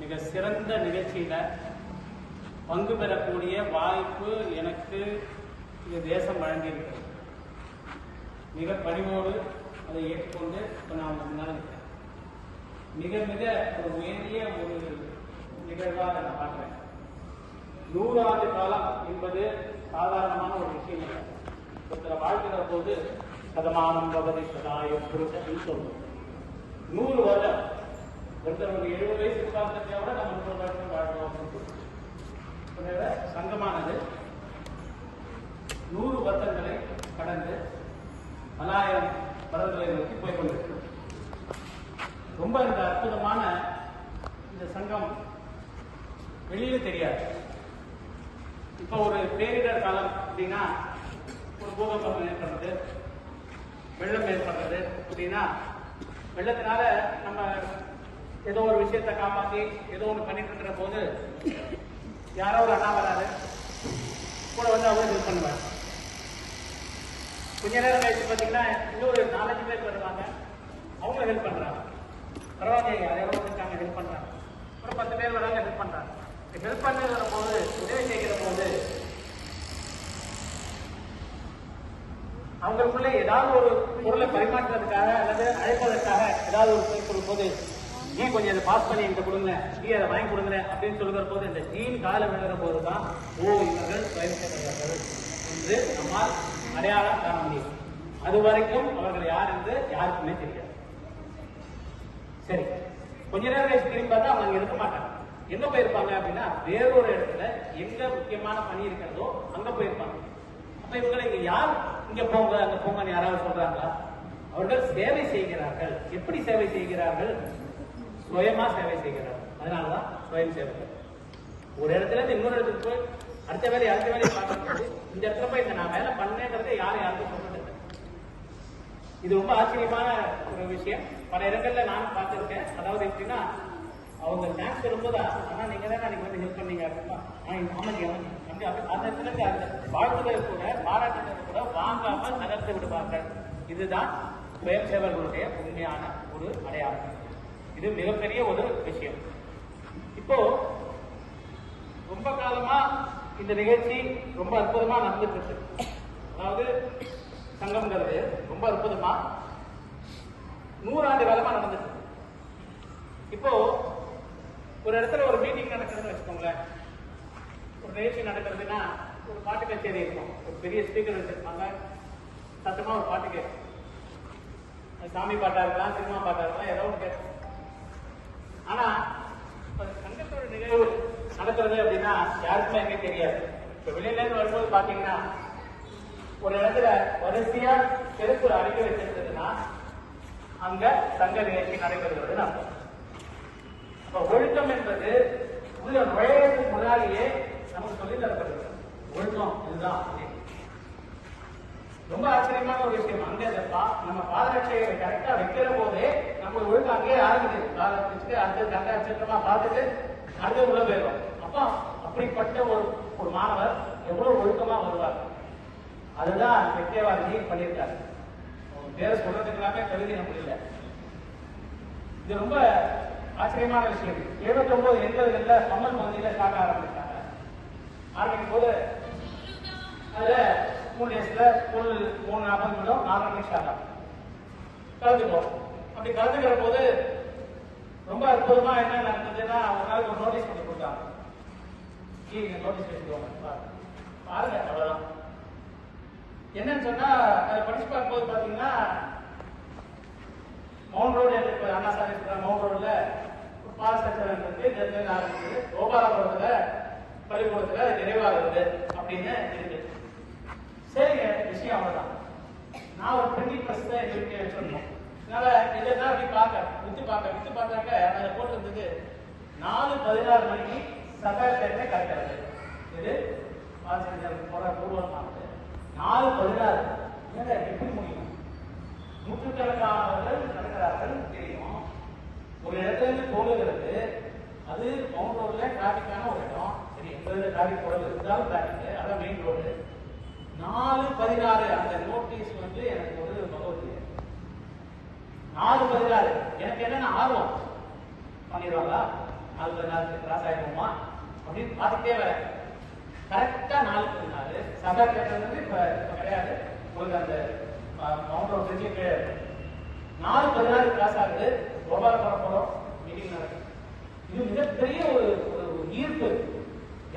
மிக சிறந்த நிகழ்ச்சியில பங்கு பெறக்கூடிய வாய்ப்பு எனக்கு இந்த தேசம் வழங்கியிருக்கிறது. மிக பணிவோடு அதை ஏற்றுக்கொண்டு இப்போ நான் முன்னால் இருக்கிறேன். மிக மிக ஒரு உயரிய ஒரு நிகழ்வாக நான் பார்க்கிறேன். 100 ஆண்டு காலம் என்பது சாதாரணமான ஒரு விஷயம் இல்லை. ஒருத்தரை வாழ்க்கிற போது சதமானம் பவதி சதாய புருஷன் சொல்லுவோம். 100 வருடம் ஒருத்தர் ஒரு 70 வயசு உட்கார்ந்ததை விட நம்ம 100 வருடம் வாழ்வோம். சங்கமானது 100 வருடங்களை கடந்து 1000 வருடங்களை நோக்கி போய் கொண்டிருக்கிறது. ரொம்ப இந்த அற்புதமான இந்த சங்கம் வெளியில தெரியாது. இப்போ ஒரு பேரிடர் காலம் அப்படின்னா, ஒரு பூகம்பம் ஏற்படுறது, வெள்ளம் ஏற்படுறது அப்படின்னா, வெள்ளத்தினால நம்ம ஏதோ ஒரு விஷயத்தை காப்பாற்றி ஏதோ ஒன்று பண்ணிட்டு இருக்கிற போது யாரோ ஒரு அண்ணா வராது, கூட வந்து அவங்க ஹெல்ப் பண்ணுவாங்க. கொஞ்ச நேரம் கழிச்சு பார்த்தீங்கன்னா இன்னொரு 4-5 பேர் வருவாங்க, அவங்களும் ஹெல்ப் பண்ணுறாங்க. பரவாயில்ல, யாரோ இருக்காங்க ஹெல்ப் பண்ணுறாங்க. ஒரு 10 பேர் வராங்க ஹெல்ப் பண்ணுறாங்க. ஹெல்ப் பண்ணுற போது, உதவி செய்கிற போது அவங்களுக்குள்ள ஏதாவது ஒரு பொருளை பரிமாற்றுறதுக்காக அல்லது அழைப்பதற்காக ஏதாவது ஒரு பேர் கொடுக்கும்போது, நீ கொஞ்சம் இதை பாஸ் பண்ணி என்கிட்ட கொடுங்க, நீ அதை வாங்கி கொடுங்க அப்படின்னு சொல்லுகிற போது இந்த ஜீன் கால விழுகிற போது தான் இவர்கள் பயன்படுத்துகிறார்கள் என்று நம்மால் அடையாளம் காண முடியும். அது வரைக்கும் அவர்கள் யார் என்று யாருக்குமே தெரியாது. சரி, கொஞ்ச நேரம் கழிச்சு திரும்பி பார்த்தா அவங்க அங்க இருக்க மாட்டாங்க. எங்க போயிருப்பாங்க அப்படின்னா, வேறொரு இடத்துல எங்க முக்கியமான பணி இருக்கிறதோ அங்க போயிருப்பாங்க. அப்ப இவங்களை இங்க யார் இங்க போங்க அங்க போங்கன்னு யாராவது சொல்றாங்களா? அவர்கள் சேவை செய்கிறார்கள். எப்படி சேவை செய்கிறார்கள்? சுயமா சேவை செய்கிறார்கள். அதனாலதான் சுயம் சேவைகள். ஒரு இடத்துல இருந்து இன்னொரு இடத்துக்கு போய் அடுத்த வேலை பார்க்கும்போது இந்த இடத்துல போய் நான் வேலை பண்ணேங்கிறத யாருக்கும் சொல்றது இல்லை. இது ரொம்ப ஆச்சரியமான ஒரு விஷயம். பல இடங்கள்ல நானும் பார்த்திருக்கேன். அதாவது எப்படின்னா, அவங்க தேங்க்ஸ் சொல்லும்போது, ஆனா நீங்க தான் அன்னைக்கு வந்து ஹெல்ப் பண்ணீங்க அப்படின்னா, அந்த இடத்துல அந்த வாழ்த்துக்களை கூட பாராட்டுகளை கூட வாங்காம நகர்த்து விடுவார்கள். இதுதான் சுயம் சேவர்களுடைய உண்மையான ஒரு அடையாளம். இது மிகப்பெரிய ஒரு விஷயம். இப்போ ரொம்ப காலமா இந்த நிகழ்ச்சி ரொம்ப அற்புதமா நடந்துட்டு இருக்கு. அதாவது சங்கம்ங்கிறது ரொம்ப அற்புதமா 100 ஆண்டு காலமா நடந்துட்டு இருக்கு. இப்போ ஒரு இடத்துல ஒரு மீட்டிங் நடக்கிறதுன்னு வச்சுக்கோங்களேன். ஒரு நிகழ்ச்சி நடக்கிறதுன்னா ஒரு பாட்டு கச்சேரி இருக்கும். ஒரு பெரிய ஸ்பீக்கர் வச்சிருப்பாங்க, சத்தமா ஒரு பாட்டு கேட்கும். சாமி பாட்டா இருக்கலாம், சினிமா பாட்டா இருக்கலாம், ஏதோ ஒன்று கேட்கும். ஆனா சங்கத்தோட நிகழ்வு நடக்கிறது அப்படின்னா யாருக்குமே எங்கே தெரியாது. இப்ப வெளியில இருந்து வரும்போது பாத்தீங்கன்னா, ஒரு இடத்துல வரிசையா தெருக்குற அடிக்க வச்சிருந்ததுன்னா அங்க சங்க நிகழ்ச்சி நடைபெறுகிறது அர்த்தம். அப்ப ஒழுக்கம் என்பது உள்ள நுழைவதற்கு முன்னாடியே நமக்கு சொல்லி தரப்படுகிறது. ஒழுக்கம் இதுதான். ரொம்ப ஆச்சரியமான ஒரு விஷயம். அங்க நம்ம பாதரட்சையை கரெக்டா வைக்கிற போதே நம்ம ஒழுக்கம் அங்கேயே ஆரம்பிக்குது. பாதரட்சிக்கு அடுத்தது கண்ட அச்சமா பார்த்துட்டு அடுத்தது உள்ள போயிடும். அப்போ அப்படிப்பட்ட ஒரு மாணவர் எவ்வளவு ஒழுக்கமா வருவார். அதுதான் வெற்றியவாதி பண்ணியிருக்காரு. பேரை சொல்றதுக்கெல்லாமே கருதி முடியல. இது ரொம்ப ஆச்சரியமான விஷயம். 79 80களில் கமல் பகுதியில் ஸ்டார்ட் ஆரம்பித்தாங்க. ஆரம்பிக்கும் போது அதுல 3 டேஸ்ல ஃபுல் 3:40 நிமிடம் 4 மணிக்கு ஸ்டார்ட் ஆகும். கலந்துக்குவோம். அப்படி கலந்துக்கிற போது ரொம்ப அற்புதமா என்ன நடந்ததுன்னா, ஒரு நாளைக்கு ஒரு நோட்டீஸ் பண்ணி கொடுத்தாங்க. நோட்டீஸ் வச்சுக்கோங்க பாருங்க, அவ்வளவுதான். என்னன்னு சொன்னா, அதை படிச்சு பார்க்கும்போது பாத்தீங்கன்னா, மவுண்ட் ரோடு இப்ப அண்ணா சாலை மவுண்ட் ரோடுல பால் ஸ்ட்ரக்சர் இருக்கு, ஆரம்பிக்குது. கோபாலபுரத்துல பள்ளிக்கூடத்துல நிறைவாகிறது அப்படின்னு இருக்கு. சரிங்க, விஷயம் அவ்வளவுதான். நான் ஒரு பிரிண்டிங் பிரஸ் தான் எங்க வீட்டை வச்சிருந்தோம். அதனால இதெல்லாம் அப்படி வித்து பார்த்தாக்க அதை போட்டு இருந்தது 4:16 மணிக்கு சஃபயர் சேர்ந்தே கரெக்டாக. இது ஆசிரியர் போற பூர்வமானது 4:16. எப்படி முடியும்? நூற்றுக்கணக்கானவர்கள் நடக்கிறார்கள் தெரியும். ஒரு இடத்துல இருந்து போகுகிறது, அது மவுண்ட் ரோட்ல டிராபிக்கான ஒரு இடம். சரி, எங்க டிராபிக் போறது இருந்தாலும் டிராபிக், அதான் மெயின் ரோடு. 4:16 அந்த நோட்டீஸ் வந்து எனக்கு ஒரு பகவத்கீதை. 4:16 எனக்கு என்னென்ன ஆர்வம் பண்ணிடுவாங்களா? 4 கிராஸ் ஆயிடுவோமா அப்படின்னு பார்த்துட்டே வர கரெக்டா 4 நாள் சகா கேட்டது இப்ப கிடையாது. உங்களுக்கு அந்த மவுண்ட் ரோட் பிரிட்ஜுக்கு 4:16 கிராஸ் ஆகுது. கோபாலபுரம் போறோம், மீட்டிங் நடக்குது. இது மிகப்பெரிய ஒரு ஈர்ப்பு.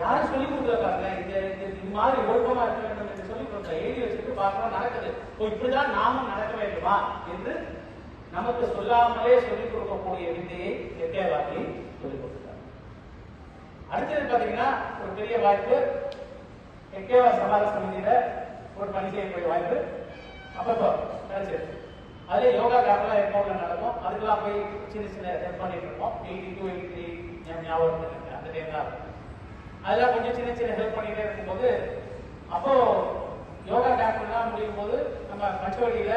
யாரும் சொல்லி கொடுத்துருக்காங்க இது மாதிரி ஒழுக்கமா இருக்க வேண்டும் என்று சொல்லி கொடுத்த எழுதி வச்சுட்டு பார்க்கலாம் நடக்குது. இப்படிதான் நாமும் நடக்க வேண்டுமா என்று நமக்கு சொல்லாமலே சொல்லிக் கொடுக்கக்கூடிய வித்தையை எக்கேவாக்கி சொல்லிக் கொடுத்தார். அடுத்தது பாத்தீங்கன்னா ஒரு பெரிய வாய்ப்பு, எக்கேவா சமாஜ சமிதியில ஒரு பணி செய்யக்கூடிய வாய்ப்பு அப்பப்போ கிடைச்சது. அதுல யோகா கேம்ப்லாம் எப்போது நடக்கும், அதுக்கெல்லாம் போய் சின்ன ஹெல்ப் பண்ணிட்டு இருக்கோம். 82, 83 ஞாபகம் இருக்கு அந்த டைம் தான். அதெல்லாம் கொஞ்சம் சின்ன ஹெல்ப் பண்ணிட்டே இருக்கும்போது அப்போ யோகா கேம்ப்லாம் முடியும் போது நம்ம பச்சவடியில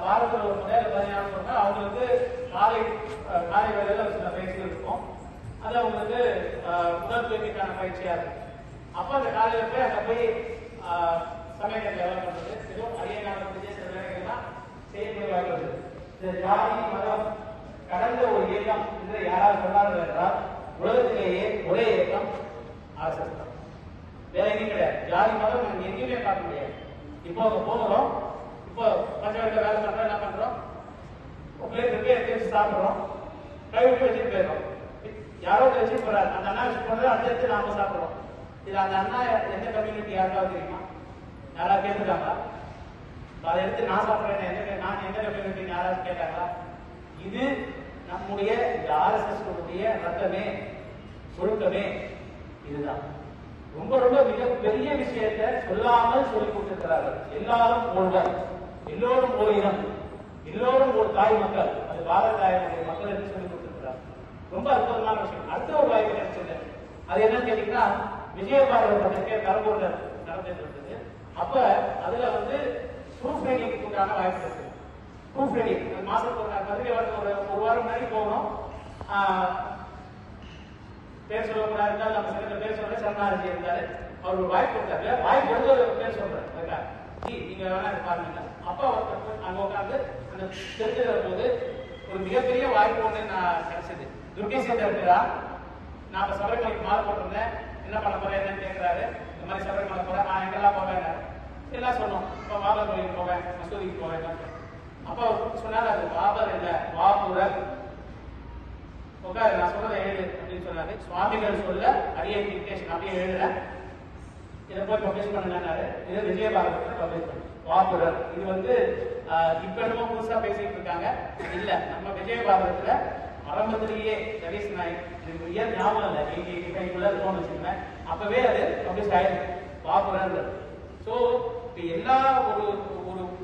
வாரத்தில் ஒரு முறை 14 முறை அவங்களுக்கு காலை வேலையில சில பயிற்சிகள் இருக்கும். அது அவங்களுக்கு உடல் தூய்மைக்கான பயிற்சியா இருக்கும். அப்போ அந்த காலையில போய் அங்க போய் சமயத்தை டெவலப் பண்றது எதுவும் அரியனான சில வேலைகள்லாம் செய்யக்கூடிய வாய்ப்பு. இந்த ஜாதி மதம் கடந்த ஒரு இயக்கம் என்று யாராவது சொன்னார்கள் என்றால் உலகத்திலேயே ஒரே இயக்கம் ஆர்எஸ்எஸ் தான். வேற எங்கேயும் கிடையாது. ஜாதி மதம் நம்ம எங்கேயுமே பார்க்க முடியாது. இப்போ அங்க போகிறோம், இப்போ பஞ்சவடியில் வேலை பண்றோம், என்ன பண்றோம், பிளேட் எடுத்து சாப்பிடுறோம், கை விட்டு வச்சுட்டு போயிடுறோம். யாரோ வச்சுட்டு போறாரு, அந்த அண்ணா வச்சு போறது அடுத்து நாம சாப்பிடுறோம். இது அந்த அண்ணா எந்த கம்யூனிட்டி யாருக்காவது தெரியுமா? யாராவது கேட்டுருக்காங்களா? அதை எடுத்து நான் சாப்பிடுறேன் நான் எந்த கம்யூனிட்டி யாராவது கேட்டாங்களா? இது நம்முடைய இந்த ஆர்எஸ்எஸ் ரத்தமே ஒழுக்கமே இதுதான். ரொம்ப மிக பெரிய விஷயத்தை சொல்லாமல் சொல்லிக் கொடுத்திருக்கிறார்கள். எல்லாரும் ஒருவர், எல்லோரும் ஒரு இனம், எல்லோரும் ஒரு தாய் மக்கள், அது பாரத தாயனுடைய மக்கள் என்று சொல்லிக் கொடுத்திருக்கிறார். ரொம்ப அற்புதமான விஷயம். அடுத்த ஒரு வாய்ப்பு கிடைச்சது. அது என்னன்னு கேட்டீங்கன்னா விஜயபாரதத்துக்கு கரும்பூர்ல நடந்துட்டு இருந்தது. அப்ப அதுல ப்ரூஃப் ரீடிங் உண்டான வாய்ப்பு இருக்கு. ப்ரூஃப் ரீடிங் மாசத்துக்கு ஒரு வாரம் முன்னாடி போகணும். பேர் சொல்லக்கூடாது இருந்தால் நம்ம சில பேர் சொல்ற சரணாரதி இருந்தாரு. அவர் ஒரு வாய்ப்பு கொடுத்தாரு. வாய்ப்பு கொடுத்து ஒரு பேர் சொல்றாரு, நீங்க வேணா பாருங்க. அப்பா ஒருத்தர் அங்க உட்காந்து அந்த தெரிஞ்சுக்கிற போது ஒரு மிகப்பெரிய வாய்ப்பு ஒன்று நான் கிடைச்சது. துர்கேசன் இருக்கிறா, நான் சபரிமலைக்கு மாலை போட்டிருந்தேன், என்ன பண்ண போறேன் என்னன்னு கேட்கிறாரு. இந்த மாதிரி சபரிமலை போறேன், நான் எங்கெல்லாம் போவேன் எல்லாம் சொன்னோம். இப்போ பாபர் கோயிலுக்கு போவேன், மசூதிக்கு போவேன். அப்போ சொன்னாரு அது பாபர் இல்ல பாபுரர். நான் சொல்றதை எழுது அப்படின்னு சொன்னாரு. சுவாமிகள் சொல்ல அரிய டிக்டேஷன் அப்படியே எழுதுறேன், இதை போய் பப்ளிஷ் பண்ணாரு. இது விஜயபாரதத்தை பப்ளிஷ் பண்ணு பாபுரர். இது இப்ப என்னமோ புதுசா பேசிட்டு இருக்காங்க. இல்ல நம்ம விஜயபாரதத்துல ஆரம்பத்திலேயே ரவீஸ் நாயக் இயர் ஞாபகம் இல்லை, 85 இருக்கும்னு வச்சுக்கேன். அப்பவே அது பப்ளிஷ் ஆயிருக்கு பாபுரர். சோ எல்லா ஒரு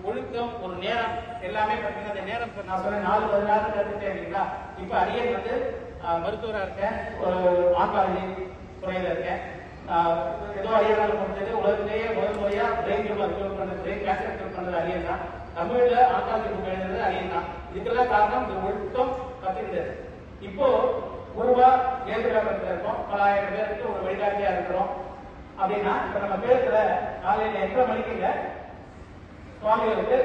ஒழுக்கம் ஒரு நேரம் எல்லாமே பார்த்தீங்கன்னா அந்த நேரம் நான் சொன்னேன் 4-16 கற்றுட்டேன் இல்லைங்களா. இப்ப அரியன் மருத்துவரா இருக்கேன், ஒரு ஆங்காலஜி துறையில இருக்கேன். ஏதோ அரியனால் முடிஞ்சது உலகத்திலேயே முதல் முறையா பிரெயின் டியூமர் பண்ணது, பிரெயின் கேன்சர் கியூர் பண்ணது அரியன் தான். தமிழ்ல ஆங்காலஜி புக் எழுதுறது அரியன் தான். இதுக்கெல்லாம் காரணம் இந்த ஒழுக்கம் கத்துக்கிட்டது. இப்போ குருவா ஏதுகாலத்துல இருக்கோம், பல ஆயிரம் பேருக்கு ஒரு வழிகாட்டியா இருக்கிறோம் அப்படின்னா இப்ப நம்ம பேசுற காலையில 8:30 மணிக்கு சுவாமிகளுக்கு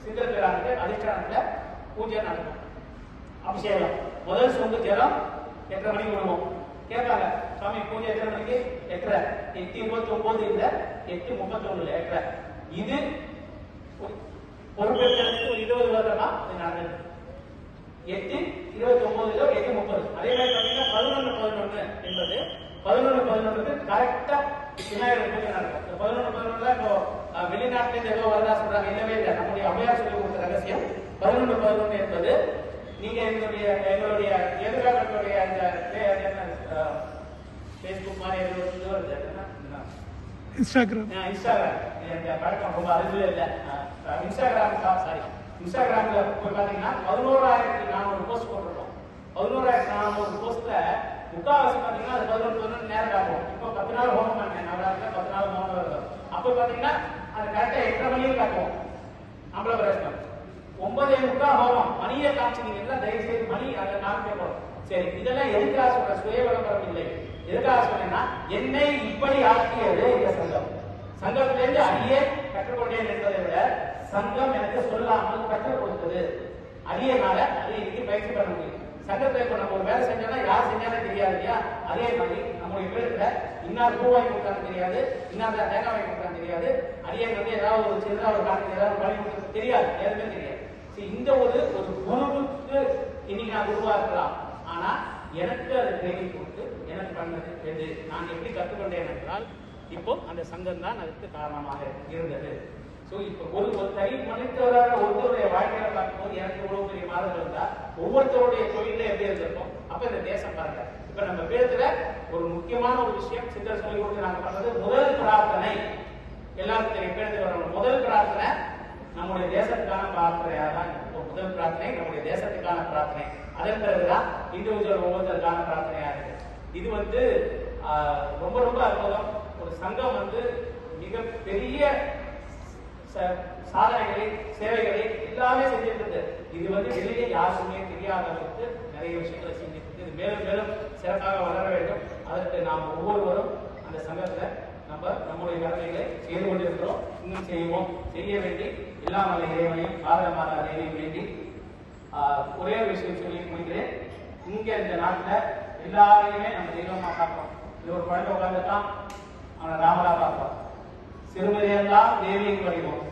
சிந்தரபிரானுக்கு அதிஷ்டானத்துல பூஜை நடக்கும், அபிஷேகம். முதல் சொந்த ஜலம் 8:30 மணிக்கு விடுவோம். கேட்பாங்க, சுவாமி பூஜை எத்தனை மணிக்கு? 8:30. 8:29 இல்ல, 8:31 இல்ல, 8:30. இது பொறுப்பேற்கிறதுக்கு ஒரு 20 வருடமா இது நடந்தது. 8:29 8:30. அதே மாதிரி பாத்தீங்கன்னா 11:11 என்பது 11:11 கரெக்டா விநாயகர் பூஜை நடக்கும். 11:11 இப்போ வெளிநாட்டில ஏதோ வரதா சொல்றாங்க, இல்லவே இல்லை. நம்முடைய அம்மையார் சொல்லி கொடுத்த ரகசியம் 11:11 என்பது நீங்க எங்களுடைய எதிர்காலத்துடைய அந்த பேஸ்புக் மாதிரி இன்ஸ்டாகிராம் பழக்கம் ரொம்ப அருகில் இல்லை. இன்ஸ்டாகிராம்ல போய் பாத்தீங்கன்னா 11,400 போஸ்ட் போட்டிருக்கோம். 11,400 போஸ்ட்ல முக்காவாசி பாத்தீங்கன்னா அது 11 நேரம் ஆகும். இப்போ 10 நாள் ஹோமம் பண்ணேன், நவராத்திரில 10 நாள் ஹோமம் வருது. அப்போ பாத்தீங்கன்னா அது கரெக்டா 8:30 மணிக்கு காட்டுவோம். நம்மள பிரச்சனை 9:45 ஹோமம் மணியை காமிச்சிங்கன்னா தயவு செய்து மணி அதை நான் கேட்போம். சரி, இதெல்லாம் எதுக்காக சொல்ற? சுய விளம்பரம் இல்லை. எதுக்காக சொன்னா என்னை இப்படி ஆக்கியது இந்த சங்கம். சங்கத்திலிருந்து அடியே கற்றுக்கொண்டேன் என்பதை விட சங்கம் எனக்கு சொல்லாமல் கற்றுக் கொடுத்தது. அடியனால அதை இன்னைக்கு பயிற்சி பண்ண முடியும். சங்கத்துல இப்ப நம்ம ஒரு வேலை செஞ்சோம்னா யார் செஞ்சாலே தெரியாது இல்லையா? அதே மாதிரி நம்முடைய பேருக்குல இன்னார் பூ வாங்கி கொடுத்தாலும் தெரியாது, இன்னார் தேங்காய் வாங்கி கொடுத்தாலும் தெரியாது, அடியன் வந்து ஏதாவது ஒரு சின்னதா ஒரு காலத்துல ஏதாவது வாங்கி கொடுத்தது தெரியாது, எதுவுமே தெரியாது. இந்த ஒரு குருவுக்கு இன்னைக்கு நான் குருவா இருக்கலாம், ஆனா எனக்கு அதை ட்ரைனிங் கொடுத்து எனக்கு பண்ணது எது, நான் எப்படி கற்றுக்கொண்டேன் என்றால் இப்போ அந்த சங்கம் தான் அதுக்கு காரணமாக இருந்தது. ஸோ இப்போ ஒரு தனி மனிதராக ஒருத்தருடைய வாழ்க்கையில பார்க்கும்போது எனக்கு இவ்வளவு பெரிய மாதங்கள் இருந்தா ஒவ்வொருத்தருடைய தொழில எப்படி இருந்திருக்கும். அப்ப இந்த தேசம் பாருங்க, இப்ப நம்ம பேரத்துல ஒரு முக்கியமான ஒரு விஷயம் சித்தர் சொல்லி கொடுத்து நாங்க பண்றது முதல் பிரார்த்தனை. எல்லாருக்கும் தெரியும், பேரத்துக்கு வரணும். முதல் பிரார்த்தனை நம்முடைய தேசத்துக்கான பிரார்த்தனையா தான். முதல் பிரார்த்தனை நம்முடைய தேசத்துக்கான பிரார்த்தனை, அதன் பிறகுதான் இண்டிவிஜுவல் ஒவ்வொருத்தருக்கான பிரார்த்தனையா இருக்கு. இது வந்து ரொம்ப ரொம்ப அற்புதம். ஒரு சங்கம் வந்து மிக பெரிய சாதனைகளை சேவைகளை எல்லாமே செஞ்சிருக்கு. இது வந்து வெளியே யாருக்குமே தெரியாத அளவுக்கு நிறைய விஷயங்களை செஞ்சிருக்கு. இது மேலும் மேலும் சிறப்பாக வளர வேண்டும். அதற்கு நாம் ஒவ்வொருவரும் அந்த சங்கத்துல நம்முடைய கடமைகளை செய்து கொண்டிருக்கிறோம், இன்னும் செய்வோம், செய்ய வேண்டி இல்லாமல் இறைவனையும் பாதமான தேவையும் வேண்டி ஒரே ஒரு விஷயம் சொல்லி முடிக்கிறேன். இங்க இந்த நாட்டுல எல்லாரையுமே நம்ம தெய்வமா பார்ப்போம். இது ஒரு குழந்தை உட்கார்ந்துட்டான், அவனை ராமரா பார்ப்போம். சிறுவரையெல்லாம் தேவியின் வடிவம்,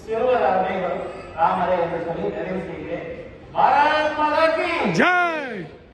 சிறுவர் அனைவரும் ராமரே என்று சொல்லி நிறைவு செய்கிறேன். பாரத் மாதா கி ஜெய்.